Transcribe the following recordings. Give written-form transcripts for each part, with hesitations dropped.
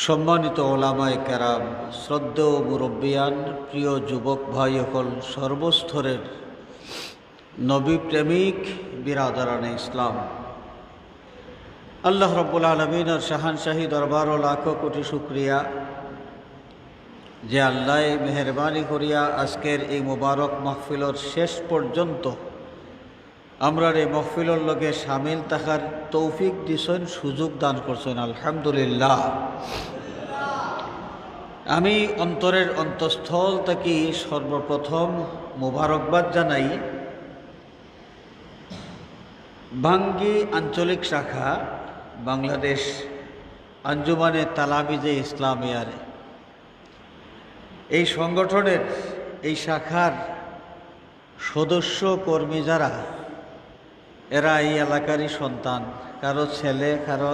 সম্মানিত ওলামায়ে কেরাম, শ্রদ্ধেয় মুরব্বিয়ান, প্রিয় যুবক ভাই সকল, সর্বস্তরের নবী প্রেমিক বিরাদরানে ইসলাম, আল্লাহ রব্বুল আলমিনের শাহানশাহী দরবার ও লাখো কোটি শুক্রিয়া যে আল্লাহ মেহরবানি করিয়া আজকের এই মুবারক মাহফিলর শেষ পর্যন্ত আমরা এই মাহফিলর লগে সামিল থাকার তৌফিক দিছেন, সুযোগ দান করছেন। আলহামদুলিল্লাহ। আমি অন্তরের অন্তঃস্থল থেকে সর্বপ্রথম মুবারকবাদ জানাই ভাঙ্গি আঞ্চলিক শাখা বাংলাদেশ আঞ্জুমানে তালামিজে ইসলামিয়ার এই সংগঠনের এই শাখার সদস্য কর্মী যারা, এরা এই এলাকারই সন্তান, কারো ছেলে, কারো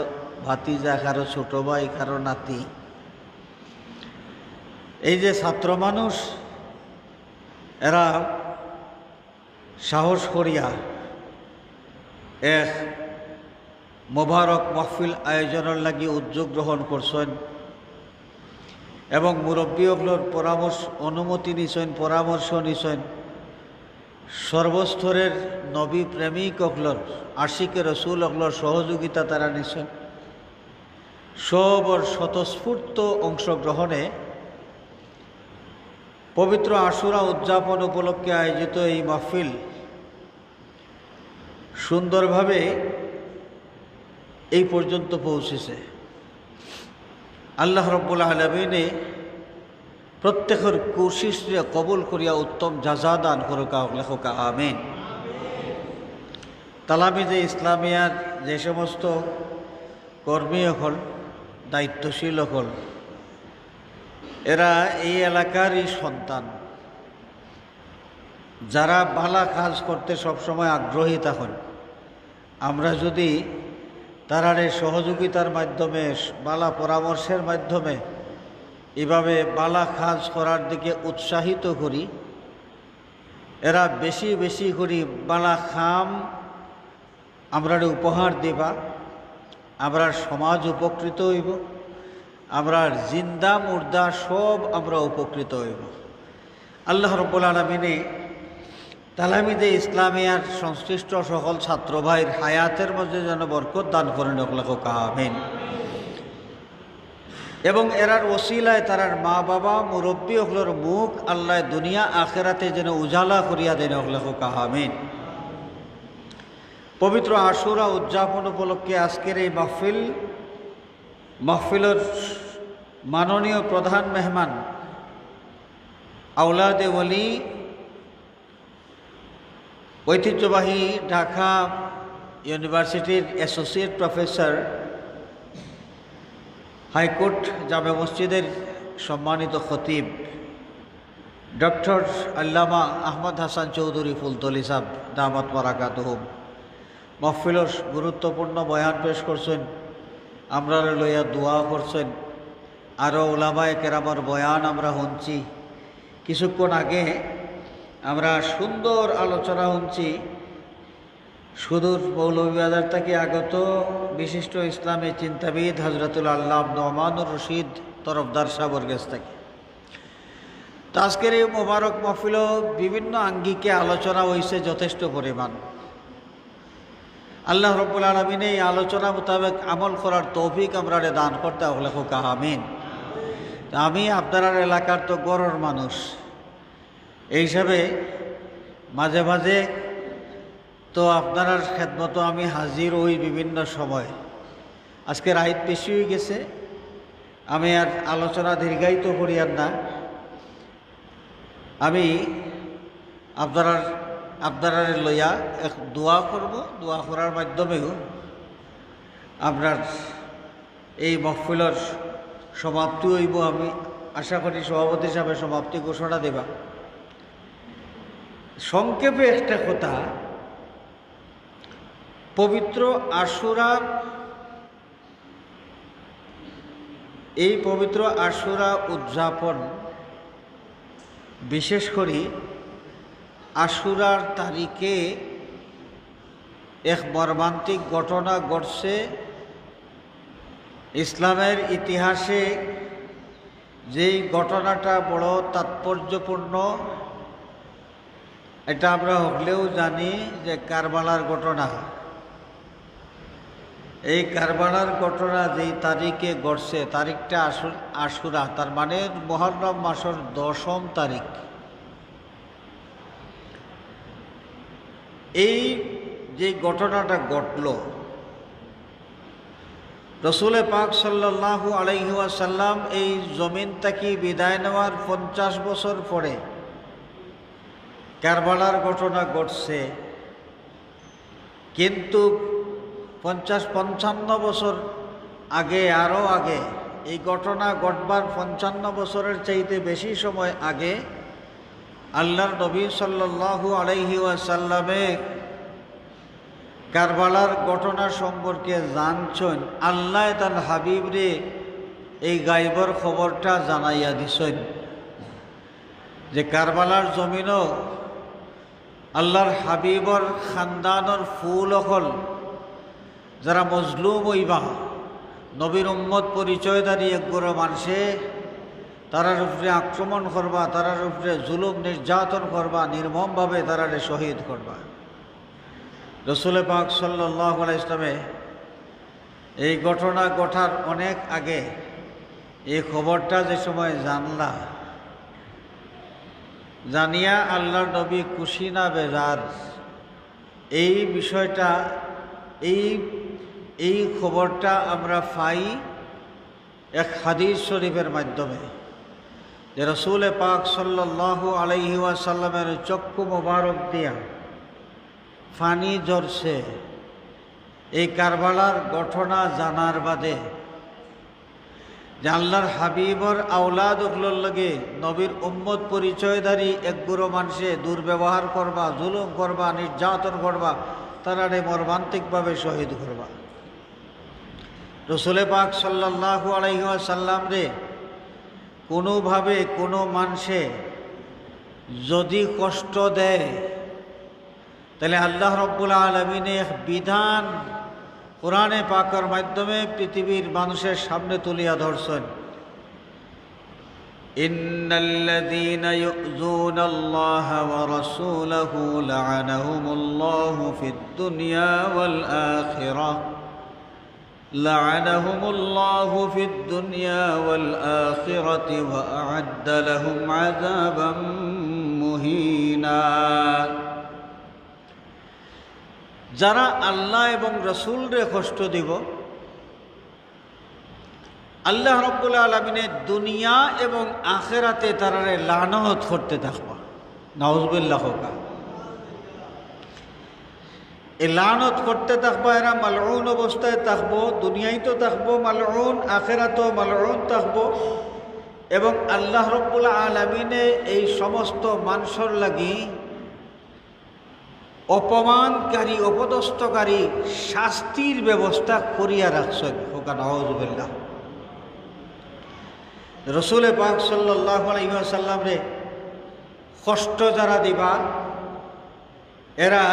ভাতিজা, কারো ছোট ভাই, কারো নাতি। এই যে ছাত্র মানুষ, এরা সাহস করিয়া এক মোবারক মাহফিল আয়োজনের লাগি উদ্যোগ গ্রহণ করছেন এবং মুরব্বীগুলোর অনুমতি নিছেন, পরামর্শ নিছেন। সর্বস্তরের নবী প্রেমিক অগলর, আশিকে রসুল অগলর সহযোগিতা তারা নিছেন। সবর স্বতঃস্ফূর্ত অংশগ্রহণে পবিত্র আশুরা উদযাপন উপলক্ষে আয়োজিত এই মাহফিল সুন্দরভাবে এই পর্যন্ত পৌঁছেছে। আল্লাহ রব্বুল আলামিনে প্রত্যেকের কোশিশকে কবুল করিয়া উত্তম জাযা দান করুক, লেখক আমিন। তালামিজে ইসলামিয়ার যে সমস্ত কর্মী হল, দায়িত্বশীল হল, এরা এই এলাকারই সন্তান, যারা ভালো কাজ করতে সবসময় আগ্রহী থাকেন। আমরা যদি তারারে সহযোগিতার মাধ্যমে, ভালো পরামর্শের মাধ্যমে এভাবে ভালো কাজ করার দিকে উৎসাহিত করি, এরা বেশি বেশি করি ভালো কাম আমরা উপহার দিবা, আমরা সমাজ উপকৃত হইব, আমরা জিন্দা মুর্দা সব আমরা উপকৃত হইব। আল্লাহ রব্বুল আলামিনে তালামিজে ইসলামিয়ার সংশ্লিষ্ট সকল ছাত্র ভাইয়ের হায়াতের মধ্যে যেন বরকত দান করেন, লেখক আমিন। এবং এরার ওসিলায় তারার মা বাবা মুরব্বী হকলর মুখ আল্লাহ দুনিয়া আখেরাতে যেন উজালা করিয়া দেন, লেখক আমিন। পবিত্র আশুরা উদযাপন উপলক্ষে আজকের এই মাহফিলের মাননীয় প্রধান মেহমান, আওলাদে ওলি, ঐতিহ্যবাহী ঢাকা ইউনিভার্সিটির অ্যাসোসিয়েট প্রফেসর, হাইকোর্ট জামে মসজিদের সম্মানিত খতিব ডক্টর আল্লামা আহমদ হাসান চৌধুরী ফুলতলি সাহেব দামাত বারাকাতুহুম মাহফিলের গুরুত্বপূর্ণ বয়ান পেশ করছেন, আমরা লইয়া দোয়া করছেন। আরও ওলামায়ে কেরামের বয়ান আমরা শুনছি। কিছুক্ষণ আগে আমরা সুন্দর আলোচনা শুনছি সুদূর মৌলভীবাজার থেকে আগত বিশিষ্ট ইসলামী চিন্তাবিদ হজরতুল আল্লাহ নোমানুর রশিদ তরফদার সাহেবের কাছ থেকে। তো আজকের এই মোবারক মাহফিল বিভিন্ন আঙ্গিকে আলোচনা হয়েছে যথেষ্ট পরিমাণ। আল্লাহ রব্বুল আলামিন এই আলোচনা মোতাবেক আমল করার তৌফিক আমরা দান করতে লেখক আমিন। আমি আপনার এলাকার তো গড়ের মানুষ, এই হিসাবে মাঝে মাঝে তো আপনার খেদমত আমি হাজির হই বিভিন্ন সময়। আজকে রাত বেশি হয়ে গেছে, আমি আর আলোচনা দীর্ঘায়িত করি না। আমি আপনার লইয়া এক দোয়া করব, দোয়া করার মাধ্যমেও আপনার এই মাহফিলের সমাপ্তি হইব। আমি আশা করি সভাপতি হিসাবে সমাপ্তি ঘোষণা দেবা। সংক্ষেপে একটা কথা, পবিত্র আশুরা, এই পবিত্র আশুরা উদযাপন, বিশেষ করে আশুরার তারিখে এক মর্মান্তিক ঘটনা ঘটছে ইসলামের ইতিহাসে যেই ঘটনাটা বড় তাৎপর্যপূর্ণ, এটা আমরা হলেও জানি যে কারবালার ঘটনা। এই কারবালার ঘটনা যেই তারিখে ঘটছে, তারিখটা আশুরা, তার মানে মুহররম মাসের 10ম তারিখ। এই যে ঘটনাটা ঘটল, রসুল পাক সাল্লাল্লাহু আলাইহি ওয়াসাল্লাম এই জমিন থেকে বিদায় নেওয়ার 50 বছর পরে কারবালার ঘটনা ঘটছে। কিন্তু 50-55 বছর আগে, আরও আগে, এই ঘটনা ঘটবার 55 বছরের চাইতে বেশি সময় আগে আল্লাহর নবী সাল্লাল্লাহু আলাইহি ওয়াসাল্লামে কারবালার ঘটনা সম্পর্কে জানছেন। আল্লাহ তার হাবিবরে এই গায়বর খবরটা জানাইয়া দিছেন যে কারবালার জমিনও আল্লাহর হাবিবর খানদানর ফুল হল যারা মজলুম হইবা, নবীর উম্মত পরিচয়দারী একগুলো মানুষে তারার উপরে আক্রমণ করবা, তারার উপরে জুলুম নির্যাতন করবা, নির্মমভাবে তারারে শহীদ করবা। রসুল পাক সাল্লাল্লাহু আলাইহি ইসলামে এই ঘটনা ঘটার অনেক আগে এই খবরটা যে সময় জানিয়া আল্লাহর নবী খুশি না বেজার, এই বিষয়টা, এই খবরটা আমরা পাই এক হাদিস শরীফের মাধ্যমে, যে রসুল পাক সাল্লাল্লাহু আলাইহি ওয়াসাল্লামের চক্ষু মোবারক দিয়া ফানি ঝরছে এই কারবালার ঘটনা জানার বাদে, যে আল্লাহর হাবিবর আওলাদ ওগুলোর লগে নবীর উম্মত পরিচয়ধারী একগুলো মানুষে দুর্ব্যবহার করবা, জুলুম করবা, নির্যাতন করবা, তারারে মর্মান্তিকভাবে শহীদ করবা। রসুল পাক সাল্লাল্লাহু আলাইহি ওয়াসাল্লাম রে কোনোভাবে কোনো মানুষে যদি কষ্ট দেয়, তাহলে আল্লাহ রব্বুল আলামিনের বিধান কোরআনে পাকের মাধ্যমে পৃথিবীর মানুষের সামনে তুলিয়া ধরছেন। ইন্নাল্লাযীনা ইউযুনাল্লাহা ওয়া রাসূলাহু লা'আনাহুমুল্লাহু ফিদ দুনিয়া ওয়াল আখিরাহ লা'আনাহুমুল্লাহু ফিদ দুনিয়া ওয়াল আখিরাতি ওয়া আ'আদ্দা লাহুম আযাবাম মুহিনা। যারা আল্লাহ এবং রসুলরে কষ্ট দিব, আল্লাহ রাব্বুল আলামিনের দুনিয়া এবং আখিরাতে তারারে লানত করতে থাকবা। নাউযুবিল্লাহ। এই লানত করতে থাকবা, এরা মালউন অবস্থায় থাকবো, দুনিয়ায় তো থাকবো মালউন, আখিরাতেও মালউন থাকবো। এবং আল্লাহ রাব্বুল আলামিনে এই সমস্ত মানুষের লাগি অপমানকারী, অপদস্থকারী শাস্তির ব্যবস্থা করিয়া রাখছেন। হোকা নাউযুবিল্লাহ। রসুল পাক সাল্লাল্লাহু আলাইহি ওয়াসাল্লাম রে কষ্ট যারা দিবা, এরা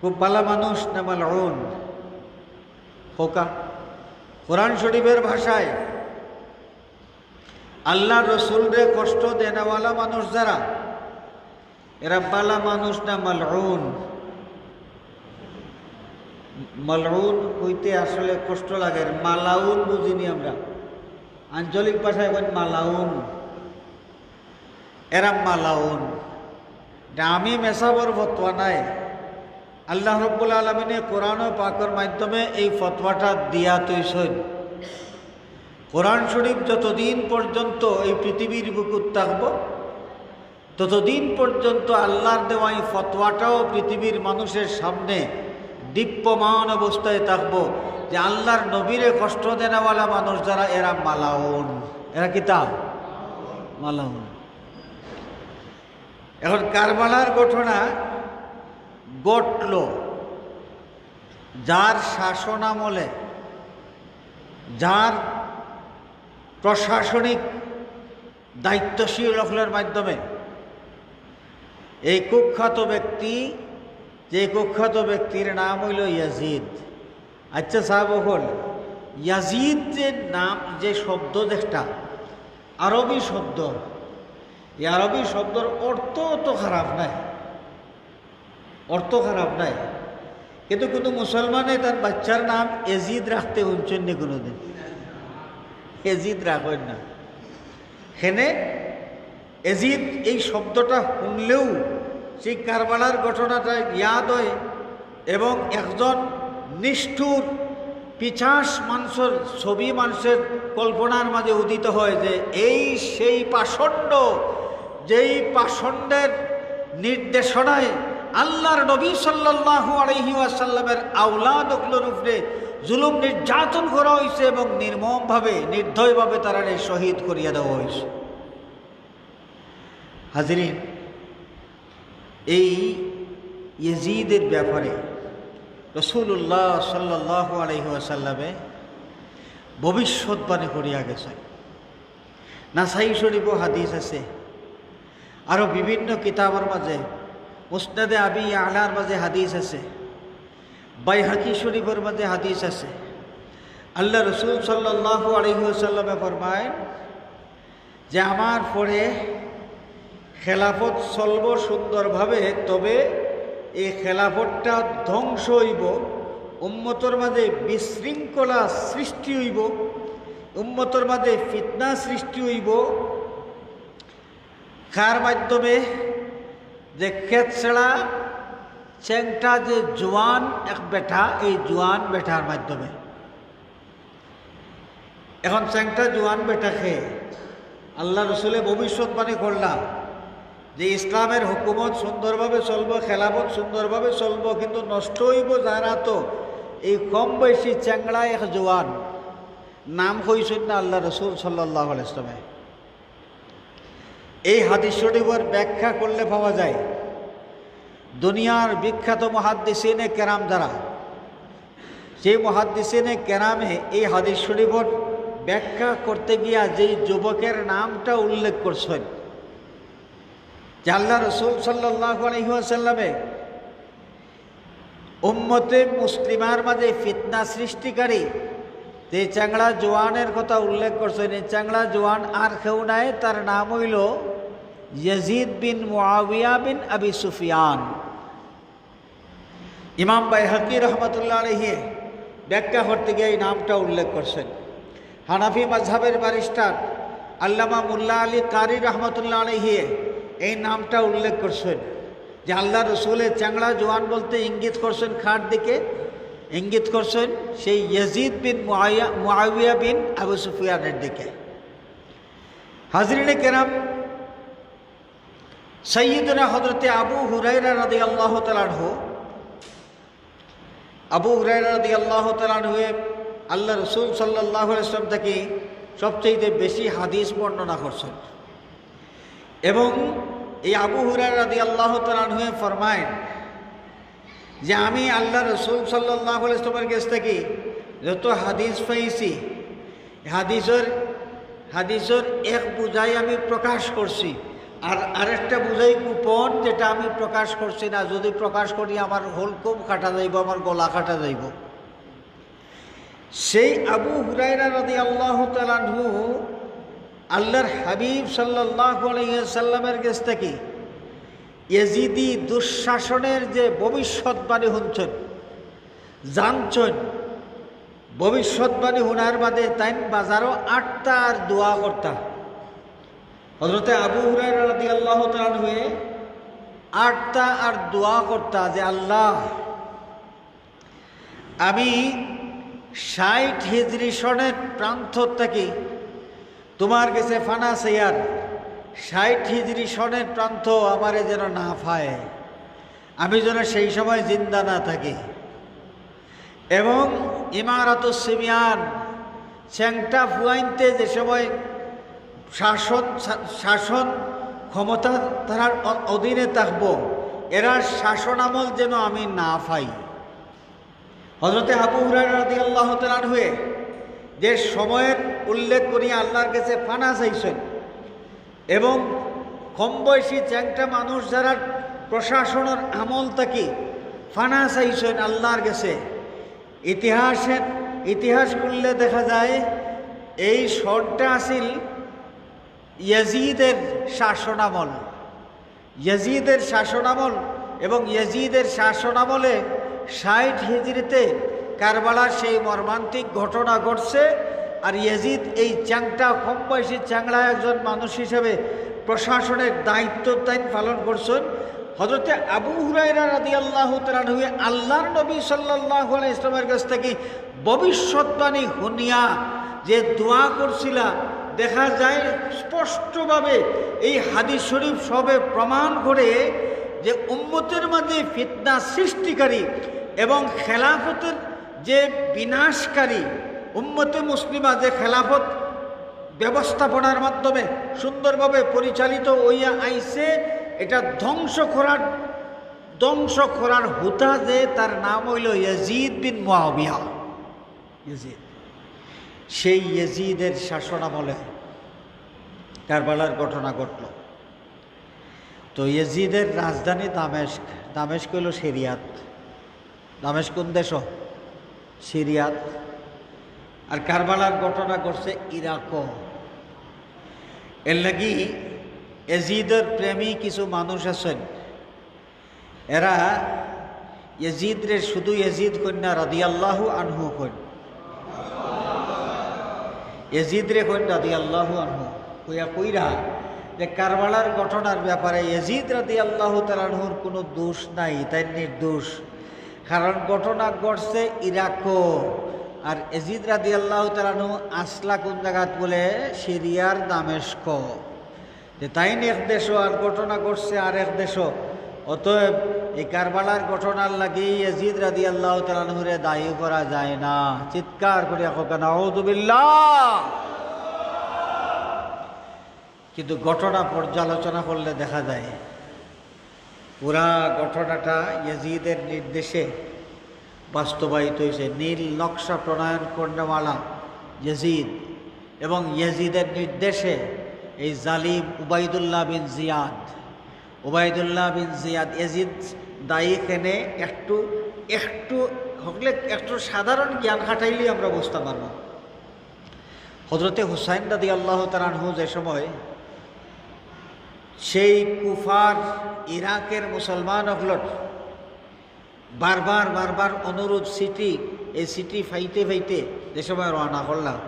খুব ভালো মানুষ না মালউন? হোকা কোরআন শরীফের ভাষায় আল্লাহ রসুল রে কষ্ট দেনেওয়ালা মানুষ যারা, এরা বালা মানুষ না মালউন? মালউন হইতে আসলে কষ্ট লাগে, মালাউন বুঝিনি আমরা, আঞ্চলিক ভাষায় বলেন মালাউন। এরা মালাউন। আমি মেসাবর ফতোয়া নাই, আল্লাহ রাব্বুল আলামিনে কোরআন ও পাকের মাধ্যমে এই ফতোয়াটা দিয়া তৈছেন। কোরআন শরীফ যতদিন পর্যন্ত এই পৃথিবীর বুকুত থাকব, ততদিন পর্যন্ত আল্লাহর দেওয়া এই ফতোয়াটাও পৃথিবীর মানুষের সামনে দীপ্যমান অবস্থায় থাকব, যে আল্লাহর নবীরে কষ্ট দেনেওয়ালা মানুষ যারা, এরা মালাউন। এরা কি তা? মালাউন। এখন কারবালার ঘটনা ঘটল যার শাসনামলে, যার প্রশাসনিক দায়িত্বশীল লোকের মাধ্যমে। এই কুখ্যাত ব্যক্তি, যে কুখ্যাত ব্যক্তির নাম হইল ইয়াজিদ। আচ্ছা সাহেব হল ইয়াজিদ যে নাম, যে শব্দ, যেটা আরবি শব্দ, এই আরবি শব্দর অর্থ তো খারাপ নাই, অর্থ খারাপ নাই, কিন্তু কোনো মুসলমানে তার বাচ্চার নাম এজিদ রাখতে শুনছেন নি কোনোদিন? এজিদ রাখেন না। হেনে এজিদ এই শব্দটা শুনলেও সেই কারবালার ঘটনাটা ইয়াদ হয় এবং একজন নিষ্ঠুর পিছাস মানুষের ছবি মানুষের কল্পনার মাঝে উদিত হয় যে এই সেই পাষণ্ড, যেই পাষণ্ডের নির্দেশনায় আল্লাহর নবী সাল্লাল্লাহু আলাইহি ওয়াসাল্লামের আওলাদগুলোর উপরে জুলুম নির্যাতন করা হয়েছে এবং নির্মমভাবে নির্দয়ভাবে তারা শহীদ করিয়া দেওয়া হয়েছে। হাজরিন, এই ইয়াজিদের ব্যাপারে রাসূলুল্লাহ সাল্লাল্লাহু আলাইহি ওয়াসাল্লামে ভবিষ্যৎবাণী করিয়া গেছে। নাসাই শরীফও হাদিস আছে, আরও বিভিন্ন কিতাবের মাঝে, মুসনাদে আবি আলার মাঝে হাদিস আছে, বাইহাকি শরীফের মাঝে হাদিস আছে। আল্লাহ রসুল সাল্লাল্লাহু আলাইহি ওয়াসাল্লামে ফরমায় যে আমার পরে খেলাফত চলব সুন্দরভাবে, তবে এই খেলাফতটা ধ্বংস হইব, উম্মতর মাঝে বিশৃঙ্খলা সৃষ্টি হইব, উম্মতর মাঝে ফিতনা সৃষ্টি হইব। কার মাধ্যমে? যে খেত ছেড়া চ্যাংটা যে জোয়ান এক বেটা, এই জোয়ান বেটার মাধ্যমে। এখন চ্যাংটা জোয়ান বেটাকে আল্লাহ রসুলে ভবিষ্যৎবাণী করলাম যে ইসলামের হুকুমত সুন্দরভাবে চলব, খেলাফত সুন্দরভাবে চলব, কিন্তু নষ্ট হইব যারা তো এই কম বয়সী চ্যাংড়া এক জোয়ান। নাম কইছেন না আল্লাহ রসুল সাল্লাল্লাহু আলাইহি ওয়াসাল্লাম। এই হাদিস শরীফের ব্যাখ্যা করলে পাওয়া যায় দুনিয়ার বিখ্যাত মুহাদ্দিসিনে কেরাম যারা, সেই মুহাদ্দিসিনে কেরামে এই হাদিস শরীফের ব্যাখ্যা করতে গিয়া যেই যুবকের নামটা উল্লেখ করছেন যে আল্লাহ রসুল সাল্লাল্লাহু আলাইহি ওয়াসাল্লামে উম্মতে মুসলিমার মাঝে ফিতনা সৃষ্টিকারী যে চ্যাংড়া জোয়ানের কথা উল্লেখ করছেন, এই চ্যাংড়া জোয়ান আর কেউ নাই, তার নাম হইল ইয়াজিদ বিন মুআবিয়া বিন আবি সুফিয়ান। ইমাম বাইহাকি রহমতুল্লাহ আলাইহি ব্যাখ্যা করতে গিয়ে এই নামটা উল্লেখ করছেন। হানাফি মাযহাবের ব্যারিস্টার আল্লামা মুল্লা আলী কারি রহমতুল্লাহ আলাইহি এই নামটা উল্লেখ করছেন যে আল্লাহ রসুলের চ্যাংড়া জোয়ান বলতে ইঙ্গিত করছেন খাট দিকে, ইঙ্গিত করছেন সেই ইয়াজিদ বিন মুআবিয়া বিন আবু সুফিয়ানের দিকে। হাজরিনে কেরাম, সাইয়্যিদুনা হযরতে আবু হুরায়রা রাদিয়াল্লাহু তাআলা আনহু, আবু হুরায়রা রাদিয়াল্লাহু তাআলা আনহু আল্লাহ রসুল সাল্লাল্লাহু আলাইহি ওয়াসাল্লাম থেকে সবচেয়ে বেশি হাদিস বর্ণনা করছেন এবং এই আবু হুরায়রা রাদিয়াল্লাহু তাআলা আনহু ফরমায়েন যে আমি আল্লাহ রসুল সাল্লাল্লাহু আলাইহি ওয়াসাল্লামের কাছ থেকে যত হাদিস পাইছি, হাদিসের এক বুঝাই আমি প্রকাশ করছি, আর আরেকটা বুঝাই গোপন, যেটা আমি প্রকাশ করছি না। যদি প্রকাশ করি আমার হলকুম কাটা যাইব, আমার গলা কাটা যাইব। সেই আবু হুরায়রা রাদিয়াল্লাহু তাআলা আনহু আল্লাহর হাবিব সাল্লাল্লাহু আলাইহি ওয়াসাল্লামের কাছ থেকে ইয়াজিদি দুঃশাসনের যে ভবিষ্যৎবাণী শুনছেন, জানছেন। ভবিষ্যৎবাণী শোনার বাদে তাই বাজারও 8টা আর দোয়া করতা। হযরতে আবু হুরায়রা রাদিয়াল্লাহু তাআলা আনহু 8টা আর দোয়া করতা যে আল্লাহ, আমি 60 হিজরি সনের প্রান্ত থেকে তোমার কাছে ফানা চাইয়ার 60 হিজরি সনের প্রান্ত আমারে যেন না পায়, আমি যেন সেই সময় জিন্দা না থাকি। এবং ইমারাতুস সিবিয়ান চ্যাংটা ফুয়াইনতে যে সময় শাসন ক্ষমতা তার অধীনে থাকব, এরা শাসন আমল যেন আমি না পাই। হযরতে আবু হুরায়রা রাদিয়াল্লাহু তাআলা আনহু যে সময়ের উল্লেখ করিয়া আল্লাহর কাছে ফানা চাইছেন এবং কম বয়সী চ্যাংটা মানুষ যারা প্রশাসনের আমল থাকি ফানা চাইছেন আল্লাহর কাছে, ইতিহাস খুললে দেখা যায় এই শহরটা আসিল ইয়াজিদের শাসনামল। ইয়াজিদের শাসনামল এবং ইয়াজিদের শাসনামলে 60 হিজরিতে কারবালার সেই মর্মান্তিক ঘটনা ঘটছে। আর ইয়াজিদ এই চ্যাংটা কম বয়সী চ্যাংড়া একজন মানুষ হিসেবে প্রশাসনের দায়িত্ব পালন করছেন। হযরতে আবু হুরায়রা রাদিয়াল্লাহু তাআলা আনহু আল্লাহর নবী সাল্লাল্লাহু আলাইহি ইসলামের কাছ থেকে ভবিষ্যৎবাণী শুনিয়া যে দোয়া করছিল, দেখা যায় স্পষ্টভাবে এই হাদিস শরীফ সবে প্রমাণ করে যে উম্মতের মাঝে ফিতনা সৃষ্টিকারী এবং খেলাফতের যে বিনাশকারী, উম্মতে মুসলিমা যে খেলাফত ব্যবস্থাপনার মাধ্যমে সুন্দরভাবে পরিচালিত হইয়া আইছে, এটা ধ্বংস করার হুতা যে তার নাম হইল ইয়াজিদ বিন মুআবিয়া। ইয়াজিদ, সেই ইয়াজিদের শাসনামলে কারবালার ঘটনা ঘটল। তো ইয়াজিদের রাজধানী দামেস্ক। দামেস্ক হইল সিরিয়াত। দামেস্ক কোন দেশ? সিরিয়াত। আর কারবালার ঘটনা ঘটছে ইরাক। এর লাগি ইয়াজিদের প্রেমী কিছু মানুষ আছেন, এরা ইয়াজিদরে শুধু ইয়াজিদ কন্যা রাদিয়াল্লাহু আনহু কইন, ইয়াজিদরে কইন রাদিয়াল্লাহু আনহু কইরা যে কারবালার ঘটনার ব্যাপারে ইয়াজিদ রাদিয়াল্লাহু তাআলা আনহুর কোনো দোষ নাই, তাই নির্দোষ। কারণ ঘটনা ঘটছে ইরাক। আর ইয়াজিদ রাদিয়াল্লাহু তাআলা আনহু আসলা কোন জায়গাত বলে? সিরিয়ার দামেস্ক। যে তাই এক দেশ আর ঘটনা ঘটছে আর এক দেশ। অতএব এই কারবালার ঘটনার লাগি ইয়াজিদ রাদিয়াল্লাহু তাআলা আনহুরে দায়ী করা যায় না। চিৎকার করে এখন আউযু বিল্লাহ। কিন্তু ঘটনা পর্যালোচনা করলে দেখা যায় পুরা ঘটনাটা ইয়াজিদের নির্দেশে বাস্তবায়িত হয়েছে। নীল নকশা প্রণয়ন করেওয়ালা ইয়াজিদ এবং ইয়াজিদের নির্দেশে এই জালিম উবাইদুল্লাহ বিন জিয়াদ ইয়াজিদ দায়ী কেনে একটু সাধারণ জ্ঞান খাটাইলে আমরা বুঝতে পারব। হযরতে হুসাইন রাদিয়াল্লাহু তাআলা আনহু যে সময় সেই কুফার ইরাকের মুসলমান হলট বারবার অনুরোধ এই সিটি ফাইতে যে সময় রওনা করলাম,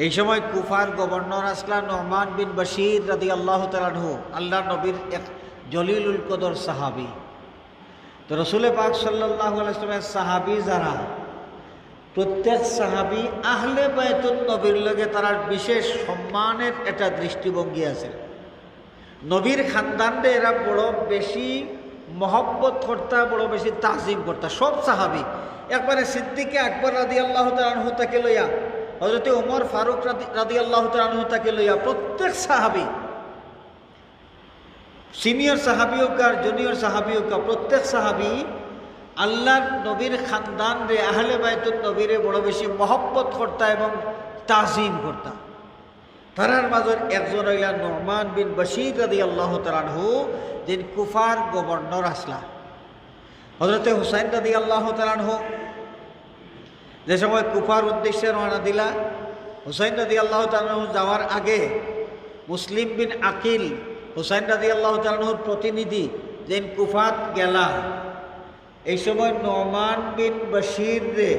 এই সময় কুফার গভর্নর আসলা নুমান বিন বশির রাদিয়াল্লাহু তাআলা আনহু, আল্লাহ নবীর এক জলিলুল কদর সাহাবী। তো রসুল পাক সাল্লাল্লাহু আলাইহি ওয়াসাল্লামের সাহাবী যারা, প্রত্যেক সাহাবী আহলে বাইতুন নবীর লগে তার বিশেষ সম্মানের একটা দৃষ্টিভঙ্গি আছে। নবীর খানদানরে এরা বড় বেশি মহব্বত করতা, বড় বেশি তাজিম করতা। সব সাহাবী একবারে সিদ্দিকে আকবর রাদিয়াল্লাহু তাআলা আনহু তাকে লইয়া, হযরতে ওমর ফারুক রাদিয়াল্লাহু তাআলা আনহু তাকে লইয়া প্রত্যেক সাহাবী, সিনিয়র সাহাবী হোক আর জুনিয়র সাহাবী হোক, প্রত্যেক সাহাবী আল্লাহর নবীর খানদান রে আহলে বাইতুন নবীরে বড় বেশি মহব্বত করতা এবং তাজিম করতা। তারার মাঝের একজন হইলা নুমান বিন বশির রাদিয়াল্লাহু তাআলা আনহু, যিনি কুফার গভর্নর আসলা। হযরতে হুসাইন রাদিয়াল্লাহু তাআলা আনহু যে সময় কুফার উদ্দেশ্যে রওনা দিলা, হুসাইন রাদিয়াল্লাহু তাআলা আনহু যাওয়ার আগে মুসলিম বিন আকিল হুসাইন রাদিয়াল্লাহু তাআলা আনহুর প্রতিনিধি যেন কুফাত গেলা, এই সময় নুমান বিন বশির রে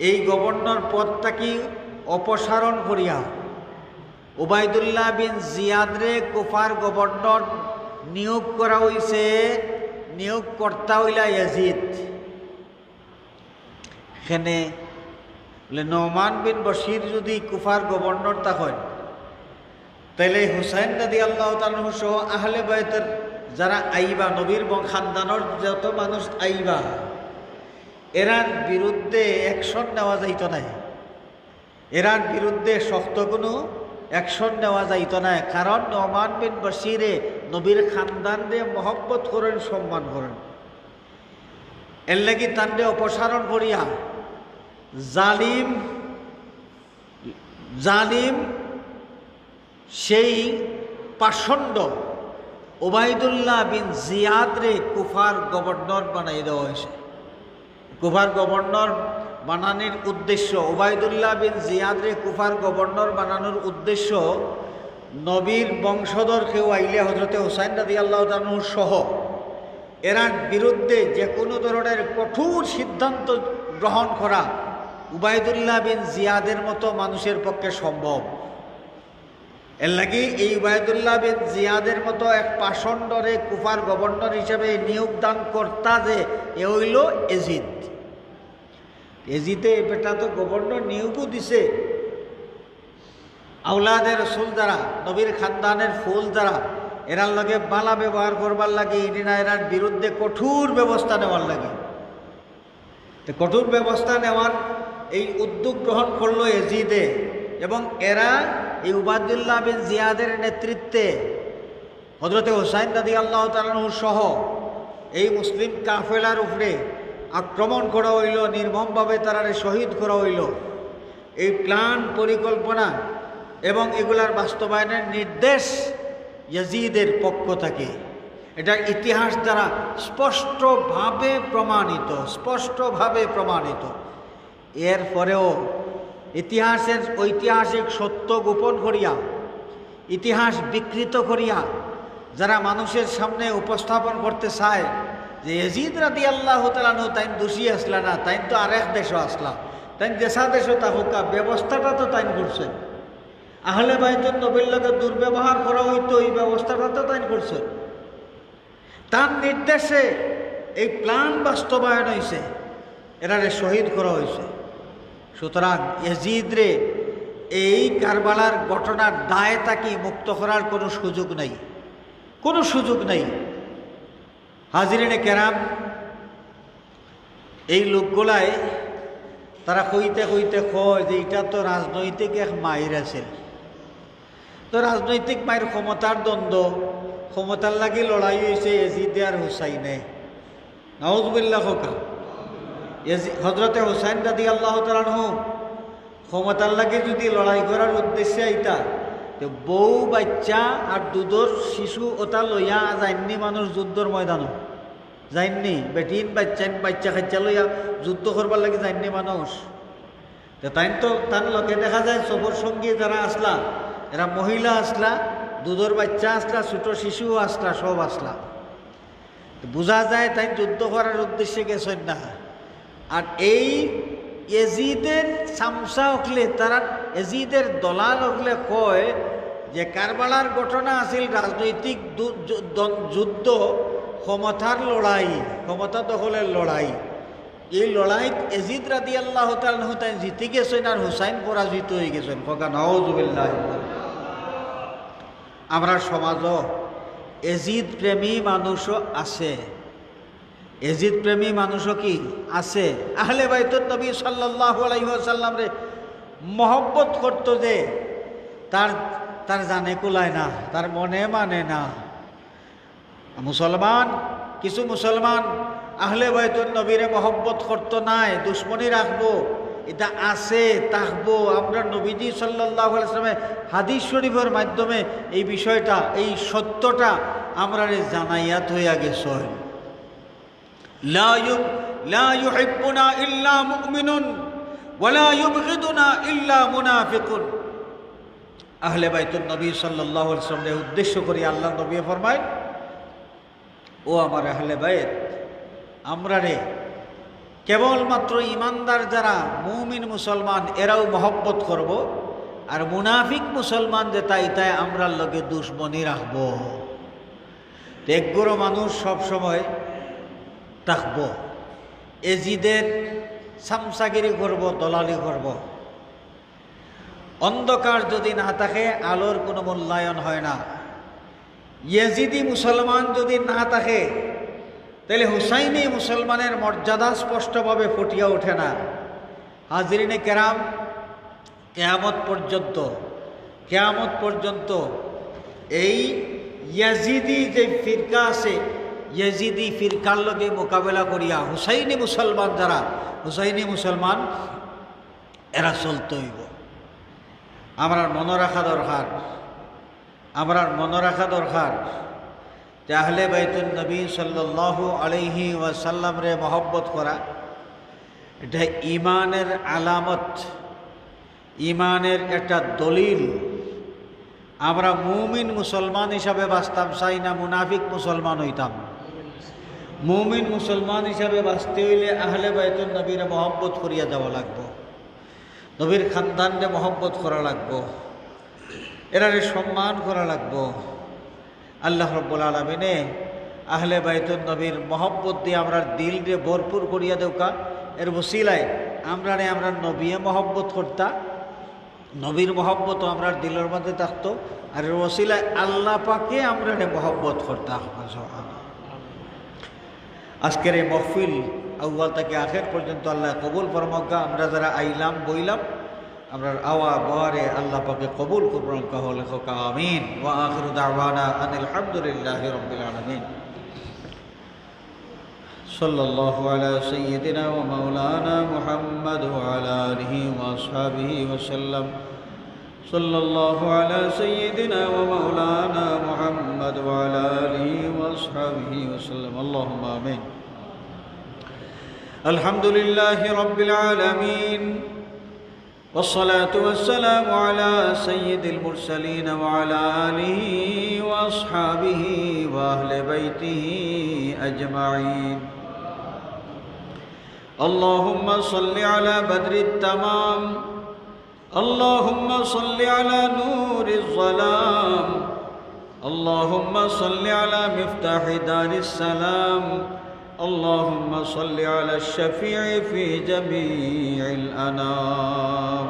এই গভর্নর পদটাকে অপসারণ করিয়া উবাইদুল্লাহ বিন জিয়াদ রে কুফার গভর্নর নিয়োগ করা হইছে। নিয়োগকর্তা হইলা ইয়াজিদ। এখানে বলে নুমান বিন বশির যদি কুফার গভর্নর তখন, তাইলে হুসাইন রাদিয়াল্লাহু তাআলা আনহু সহ আহলে বাইতের যারা আইবা, নবীর খানদানের যত মানুষ আইবা, এরার বিরুদ্ধে অ্যাকশন নেওয়া যাইত না। এরার বিরুদ্ধে শক্ত কোনো অ্যাকশন নেওয়া যাইত না। কারণ নুমান বিন বশিরে নবীর খানদানরে মহব্বত করেন, সম্মান করেন। এর লাগি তান্ডে অপসারণ করিয়া জালিম সেই পাষণ্ড উবাইদুল্লাহ বিন জিয়াদ রে কুফার গভর্নর বানাই দেওয়া হয়েছে। কুফার গভর্নর বানানোর উদ্দেশ্য, উবাইদুল্লাহ বিন জিয়াদরে কুফার গভর্নর বানানোর উদ্দেশ্য নবীর বংশধর কেউ আইলে হজরতে হুসাইন রাদিয়াল্লাহু তাআলা সহ এরার বিরুদ্ধে যে কোনো ধরনের কঠোর সিদ্ধান্ত গ্রহণ করা উবাইদুল্লাহ বিন জিয়াদের মতো মানুষের পক্ষে সম্ভব। এর লাগি এই উবাইদুল্লাহ বিন জিয়াদের মতো এক পাষণ্ডরে কুফার গভর্নর হিসেবে নিয়োগ দান কর্তা যে এ হইল এজিদ। এজিদে বেটা তো গভর্নর নিয়োগও দিছে আওলাদের রসুল দ্বারা, নবীর খানদানের ফুল দ্বারা এরার লগে বালা ব্যবহার করবার লাগে, ইনিনা এরার বিরুদ্ধে কঠোর ব্যবস্থা নেওয়ার লাগে। তো কঠোর ব্যবস্থা নেওয়ার এই উদ্যোগ গ্রহণ করলো এজিদে, এবং এরা এই উবাইদুল্লাহ বিন জিয়াদের নেতৃত্বে হযরতে হুসাইন রাদিয়াল্লাহু তাআলা সহ এই মুসলিম কাফেলার উপরে আক্রমণ করা হইল, নির্মমভাবে তারারে শহীদ করা হইল। এই প্ল্যান, পরিকল্পনা এবং এগুলার বাস্তবায়নের নির্দেশ ইয়াজিদের পক্ষ থেকে। এটা ইতিহাস দ্বারা স্পষ্টভাবে প্রমাণিত। এরপরেও ইতিহাসের ঐতিহাসিক সত্য গোপন করিয়া, ইতিহাস বিকৃত করিয়া যারা মানুষের সামনে উপস্থাপন করতে চায় যে ইয়াজিদ রাদিয়াল্লাহু তাআলা তাই দোষী আসলা না, তাই তো আরেক দেশও আসলা, তাই দেশা দেশও তাহুকা, ব্যবস্থাটা তো তাই করছে। আহলে বাইতুন নবীর লগে দুর্ব্যবহার করা হইতো, এই ব্যবস্থাটা তো তাই করছে। তার নির্দেশে এই প্ল্যান বাস্তবায়ন হয়েছে, এরারে শহীদ করা হয়েছে। সুতরাং ইয়াজিদরে এই কারবালার ঘটনার দায় তাকে মুক্ত করার কোনো সুযোগ নাই। হাজিরিনে কেরাম, এই লোকগুলায় তারা কইতে কয় যে এটা তো রাজনৈতিক এক মায়ের আছে। তো রাজনৈতিক মায়ের ক্ষমতার দ্বন্দ্ব, ক্ষমতার লাগি লড়াই হয়েছে ইয়াজিদে আর হুসাইনে। নাউজুবিল্লাহ হোকা। হযরতে হুসাইন রাদিয়াল্লাহু তাআলা ক্ষমতার লাগে যদি লড়াই করার উদ্দেশ্যে আইতা, তো বউ বাচ্চা আর দুধর শিশু ওটা লইয়া যায়নি মানুষ যুদ্ধর ময়দানও, যায়নি বেটিন বাচ্চা খাচ্চা লইয়া যুদ্ধ করবার লাগে যায়নি মানুষ। তো তার লোকে দেখা যায় সবর সঙ্গী যারা আসলা, এরা মহিলা আসলা, দুধর বাচ্চা আসলা, ছোট শিশুও আসলা, সব আসলা। বোঝা যায় তাই যুদ্ধ করার উদ্দেশ্যে গেছেন না। আর এই ইয়াজিদের সামসা হকলে, তারা ইয়াজিদের দলাল হকলে কয় যে কারবালার ঘটনা আছিল রাজনৈতিক যুদ্ধ, ক্ষমতার লড়াই, ক্ষমতা দখলের লড়াই। এই লড়াইত ইয়াজিদ রাদিয়াল্লাহু তাআলা তাই জিতে গেছেন আর হুসাইন পরাজিত হয়ে গেছেন। ফকা নাউজুবিল্লাহ। আমরা সমাজও ইয়াজিদ প্রেমী মানুষও আছে, ইয়াজিদ প্রেমী মানুষও কি আছে। আহলে বাইতুন নবী সাল্লাল্লাহু আলাইহি ওয়াসাল্লাম রে মহব্বত করত যে তার জানে কুলায় না, তার মনে মানে না। কিছু মুসলমান আহলে বাইতুন নবীরে মহব্বত করতো নাই, দুশ্মনী রাখবো, এটা আছে থাকবো। আমরা নবীজি সাল্লাল্লাহু আলাইহি ওয়াসাল্লামের হাদিস শরীফের মাধ্যমে এই বিষয়টা, এই সত্যটা আমরা জানাইয়া থইয়া গেছে। লা ইউহিব্বুনা ইল্লা মুমিনুন ওয়া লা ইউবগিদুনা ইল্লা মুনাফিকুন। আহলে বাইতুন নবী সাল্লাল্লাহু আলাইহি ওয়াসাল্লামের উদ্দেশ্য করে আল্লাহ নবী ফরমায়, ও আমার আহলে বাইত, আমরা কেবলমাত্র ইমানদার যারা মুমিন মুসলমান এরাও মহব্বত করব, আর মুনাফিক মুসলমান যে তাই আমরা লগে দুশ্মনী রাখব। একগুলো মানুষ সবসময় থাকব, এজিদের সামসাগিরি করব, দলালি করব। অন্ধকার যদি না থাকে আলোর কোনো মূল্যায়ন হয় না। ইয়াজিদি মুসলমান যদি না থাকে তাহলে হুসাইনি মুসলমানের মর্যাদা স্পষ্টভাবে ফুটিয়া ওঠে না। হাজিরিনে কেরাম, কেয়ামত পর্যন্ত এই ইয়াজিদি যে ফিরকা আছে, ইয়াজিদি ফিরকার লগে মোকাবেলা করিয়া হুসাইনি মুসলমান যারা, হুসাইনি মুসলমান এরা চলতে হইব। আমরা মনে রাখা দরকার যে আহলে বাইতুন নবী সাল্লাল্লাহু আলাইহি ওয়াসাল্লাম রে মহব্বত করা এটা ইমানের আলামত, ইমানের একটা দলিল। আমরা মুমিন মুসলমান হিসাবে বাঁচতাম চাই না মুনাফিক মুসলমান হইতাম। মুমিন মুসলমান হিসাবে বাঁচতে হইলে আহলে বাইতুন নবীর মহব্বত করিয়া যাওয়া লাগবো, নবীর খানদানকে মহব্বত করা লাগবো, এরারে সম্মান করা লাগবো। আল্লাহ রব্বুল আলামিনে আহলে বাইতুন নবীর মহব্বত দিয়ে আমরা দিল দিয়ে ভরপুর করিয়া দেওকা। এর বসিলায় আমরা নবীয়ে মহব্বত করতা, নবীর মহব্বত আমরা দিলের মধ্যে থাকতো। আর এর বসিলায় আল্লাহ পাকে আমরা মহব্বত করতাম। আজকের এই মহফিল আউয়াল থেকে আখের পর্যন্ত আল্লাহ কবুল ফরমাকা। আমরা যারা আইলাম বইলাম আমরা আওয়া বারে আল্লাহ পাকে কবুল করবেন। কাহলে হোকা আমিন। ওয়া আখিরু দাওয়ানা আনিল হামদুলিল্লাহি রাব্বিল আলামিন। সাল্লাল্লাহু আলা সাইয়্যিদিনা ওয়া মাওলানা মুহাম্মদ ওয়া আলা আলিহি ওয়া আসহাবিহি ওয়া সাল্লাম। সাল্লাল্লাহু আলা সাইয়্যিদিনা ওয়া মাওলানা মুহাম্মদ ওয়া আলা আলিহি ওয়া আসহাবিহি ওয়া সাল্লাম। আল্লাহুম্মা আমিন। আলহামদুলিল্লাহি রাব্বিল আলামিন। والصلاة والسلام على سيد المرسلين وعلى آله وأصحابه وأهل بيته أجمعين. اللهم صل على بدر التمام، اللهم صل على نور الظلام، اللهم صل على مفتاح دار السلام، اللهم صل على الشفيع في جميع الأنام.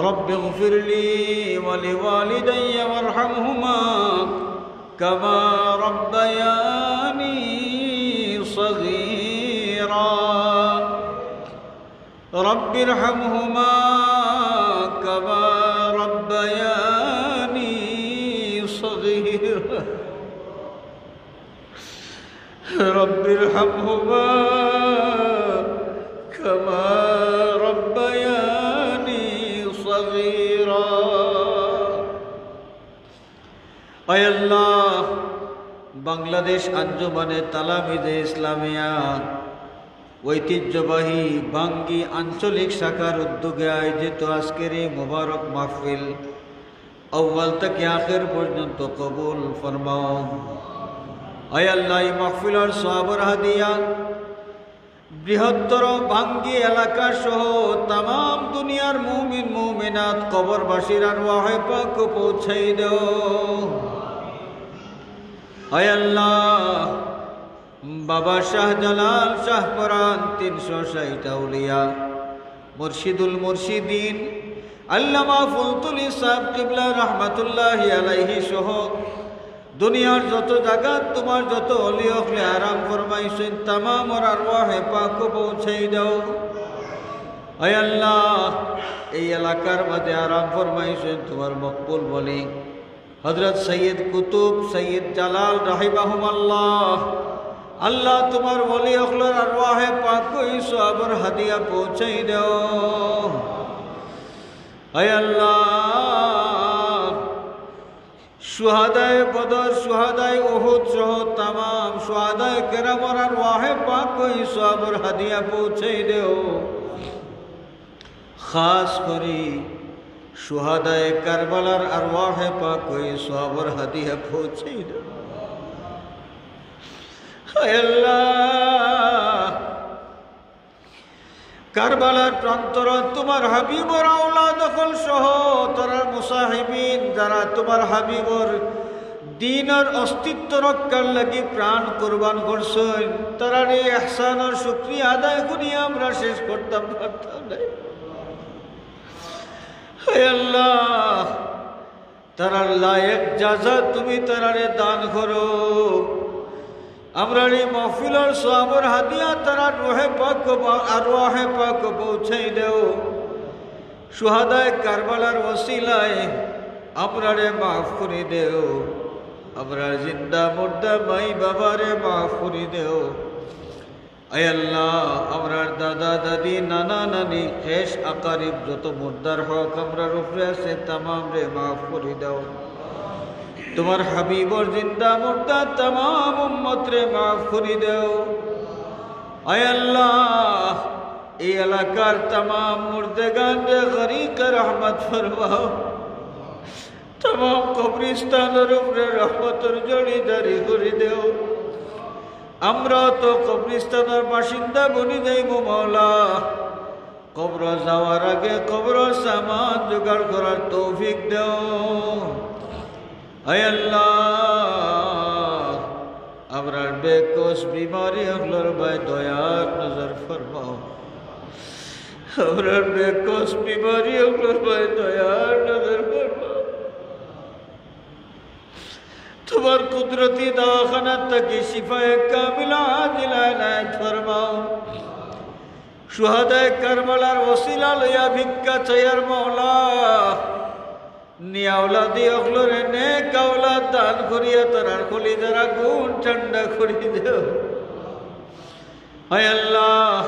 رب اغفر لي ولوالدي وارحمهما كما ربياني صغيرا. رب ارحمهما كما ربياني صغيرا. رب ارحمهما كما ربياني صغيرا. আয় আল্লাহ, বাংলাদেশ আঞ্জুমানে তালামিজে ইসলামিয়া ঐতিহ্যবাহী বাঙ্গি আঞ্চলিক শাখার উদ্যোগে আয়োজিত আজকের এই মোবারক মাহফিল আউয়াল থেকে আখের পর্যন্ত কবুল ফরমাও। আয় আল্লাহ, এই মাহফিলের সওয়াবের হাদিয়া বৃহত্তর ভাঙ্গি এলাকা সহ তাম দুনিয়ার মুমিন মুমিনাত কবরবাসীর আরওয়াহে পাক পৌঁছাই দাও। আয় আল্লাহ, বাবা শাহজালাল শাহপরান 360 আউলিয়া মুর্শিদুল মুর্শিদিন আল্লামা ফুলতুলি সাহেব কিবলা রহমাতুল্লাহি আলাইহি সহ দুনিয়ার যত জায়গা তোমার যত অলি হলে আরাম ফরমাইছেন তামাম ওর আরওয়াহে পাক পৌঁছাই দাও। আয় আল্লাহ, এই এলাকার মাঝে আরাম ফরমাইছেন তোমার মকবুল বলি হযরত সৈয়দ কুতুব সৈয়দ জালাল রাহিমাহুমাল্লাহ। আল্লাহ, তোমার ওলি হলের আরওয়াহে পাক সওয়াবের হাদিয়া পৌঁছাই দাও। আয় আল্লাহ, শুহাদায়ে বদর শুহাদায়ে উহুদ সহ তামাম শুহাদায়ে কেরামের আরওয়াহে পাক সওয়াবের হাদিয়া পৌঁছাই দাও। খাস করে শুহাদায়ে কারবালার আরওয়াহে পাক সওয়াবের হাদিয়া পৌঁছাই দাও। আয় আল্লাহ, কারবালার প্রান্তর তোমার হাবিবর আওলাদ দখল সহ তারা মুসাহিবিন যারা তোমার হাবিবর দিনের অস্তিত্ব রক্ষার লাগি প্রাণ কোরবান করছেন, তারার এই ইহসানের শুকরিয়া আদায় করিয়া আমরা শেষ করতাম না। হে আল্লাহ, তারার লায়েক জাযা তুমি তারারে দান করো। আমরা এই মাহফিলের সওয়াবের হাদিয়া তারা রুহে পাক আরওয়াহে পাক পৌঁছাই দাও। শুহাদায়ে কারবালার ওসিলায় আমরারে মাফ করে দেও। আমরা জিন্দা মুর্দা মাই বাবারে মাফ করে দেও। আয় আল্লাহ, আমরার দাদা দাদি নানা নানি খেশ আকারিব যত মুর্দার হক আমরার উপরে আছে তামাম রে মাফ করে দাও। তোমার হাবিবর জিন্দা মুর্দা তামাম উম্মত রে মাফ করে দেও। আয় আল্লাহ এই এলাকার तमाम মুর্দেগান রে গরিক রহমত ফরমাও तमाम কবরস্থানের উপরে রহমতের জড়ি জারি করে দেও আমরা তো কবরস্থানের বাসিন্দা বনি যাইব মাওলা কবর যাওয়ার আগে কবর সামান জোগাড় করার তৌফিক দাও আয় আল্লাহ আমরার বেকস বিমারি হলোর ভাই দয়ার নজর ফরমাও আমরার বেকস বিমারি হলোর ভাই দয়ার নজর ফরমাও তোমার কুদরতি দওয়াখানা থেকে শিফায়ে কামিলা আজিলা ইনায়াত ফরমাও শুহাদায়ে কারবালার ওসিলা লইয়া ভিক্ষা চাইয়ার মাওলা নিয়াওলাদি অগলরে নেক আওলাদ দান করিয়া তারার কলিজার আগুন ঠান্ডা করিয়া দেও হায় আল্লাহ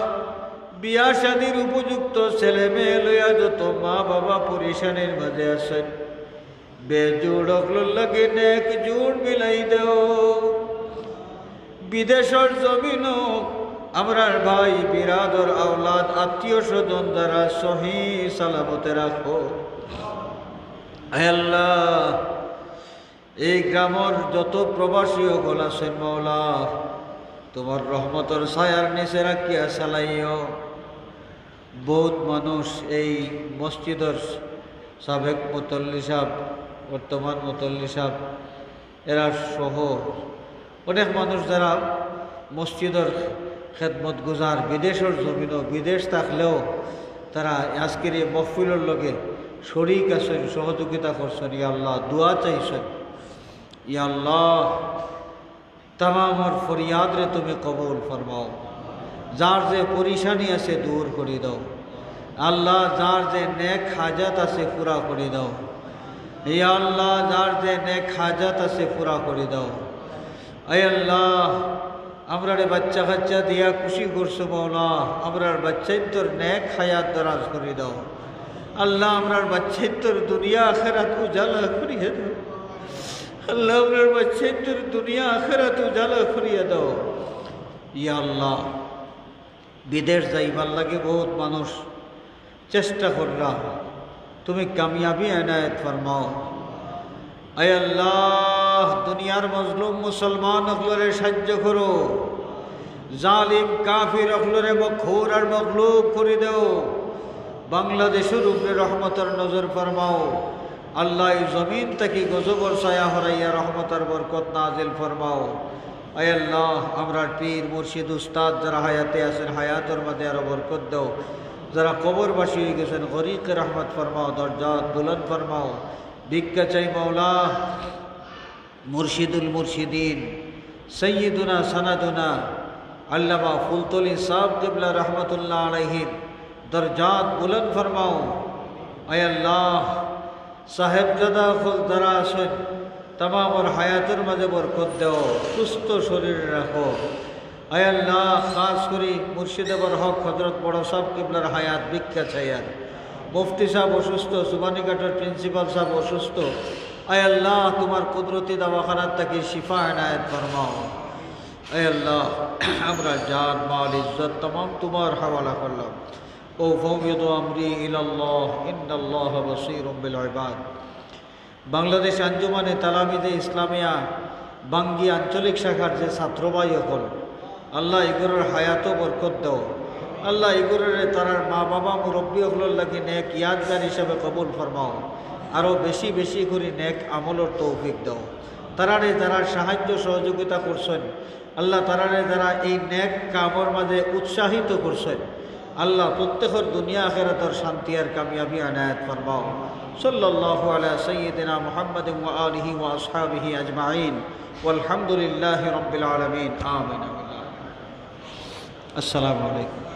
বিয়া শাদীর উপযুক্ত ছেলে মেয়ে লইয়া যত মা বাবা পরিশানির মাঝে আছেন বেজুড় অগলর লাগে নেক জুড় মিলাই দেও বিদেশের জমিনও আমরার ভাই বিরাদর আওলাদ আত্মীয় স্বজন দ্বারা সহি সালামতে রাখো আয় আল্লাহ এই গ্রামের যত প্রবাসী হল আছেন মাওলা তোমার রহমতের ছায়ার নিচে রাখিয়া চালাইও বহুত মানুষ এই মসজিদের সাবেক মুতল্লি সাহেব বর্তমান মুতল্লি সাহেব এরা সহ অনেক মানুষ যারা মসজিদের খেদমত গুজার বিদেশের জমিনও বিদেশ থাকলেও তারা আজকের এই মহফিলের লগে শরিক আছেন সহযোগিতা করছেন ইয়া আল্লাহ দোয়া চাইছেন ইয়া আল্লাহ তামামর ফরিয়াদ রে তুমি কবুল ফরমাও যার যে পরিশানি আছে দূর করে দাও আল্লাহ যার যে নেক হাজাত আছে পুরা করে দাও ইয়া আল্লাহ যার যে নেক হাজাত আছে পুরা করে দাও আয় আল্লাহ আমরারে বাচ্চা কাচ্চা দিয়া খুশি করছো মাওলা আমরার বাচ্চাই তোর নেক হায়াত দরাজ করে দাও আল্লাহ আমরার বাচ্চাই তোর দুনিয়া আখেরাত উজালা করিয়া দাও আল্লাহ আমরার বাচ্চাই তোর দুনিয়া আখেরাত উজালা করিয়া দাও ইয়া আল্লাহ বিদেশ যাইবার লাগে বহুত মানুষ চেষ্টা কররা তুমি কামিয়াবি এনায়েত ফরমাও আয় আল্লাহ দুনিয়ার মজলুম মুসলমান অগলরে সাহায্য করো জালিম কাফির অগলরে মখুর আর মখলুব করে দেও বাংলাদেশের উপরে রহমতের নজর ফরমাও আল্লাহ এই জমিন থেকে গজবর ছায়া হরাইয়া রহমতের বরকত নাজিল ফরমাও আয় আল্লাহ আমরার পীর মুর্শিদ উস্তাদ যারা হায়াতে আছেন হায়াতের মধ্যে আরো বরকত দাও যারা কবরবাসী হয়ে গেছেন গরিকে রহমত ফরমাও দরজাত বুলন্দ ফরমাও ভিক্ষা চাই মাওলা মুর্শিদুল মুর্শিদিন সৈয়দুনা সনাদুনা আল্লামা ফুলতলি সাহেব কিবলা রহমতুল্লাহ আলাইহির দরজাত বুলন্দ ফরমাও আয় আল্লাহ সাহেবজাদা ফুল দ্বারা আসেন तमाम हायातर मजे बरकत देओ सुस्थ शरीर रखो आय अल्लाह खास करी मुर्शिद बरहक हजरत बड़ साहब किबलार हायात भिक्षा चाइयार मुफ्ती साहब असुस्थ सुबानीघाटर प्रिंसिपल साहब असुस्थ आय अल्लाह तुम्हार कुदरती दवाखाना तक शिफा एनायत फरमाओ आय अल्लाह हमरा जान माल इज्जत तमाम तुम्हार हवाला करलाम ओ फौयदु अमरी इलाल्लाह इन्नाल्लाह बसीरुम बिल इबाद। बांग्लादेश आंजुमाने तालामिदे इस्लामिया बांगी आंचलिक शाखार जे छात्रबाई हल आल्लाह इगुरेर हायातो बरकत दाओ आल्लाह इगुरेर तारार मा बाबा मुरब्बी हलर लागे नेक यादगार हिसाबे कबुल फरमाओ आरो बेशी बेशी करे नेक आमलर तौफिक दाओ तारारे जारा साहाय्य सहयोगिता करछेन आल्लाह तारारे जारा एई नेक कामर माझे उत्साहित करछेन आल्लाह प्रत्येकेर दुनिया आखिरातेर शांति आर कामयाबी अनायत फरमाओ। सल्लल्लाहु अला सय्यिदिना मुहम्मद व आलिहि व अस्हाबिहि अजमाइन वल्हम्दुलिल्लाहि रब्बिल आलमीन आमीन। अस्सलामु अलैकुम।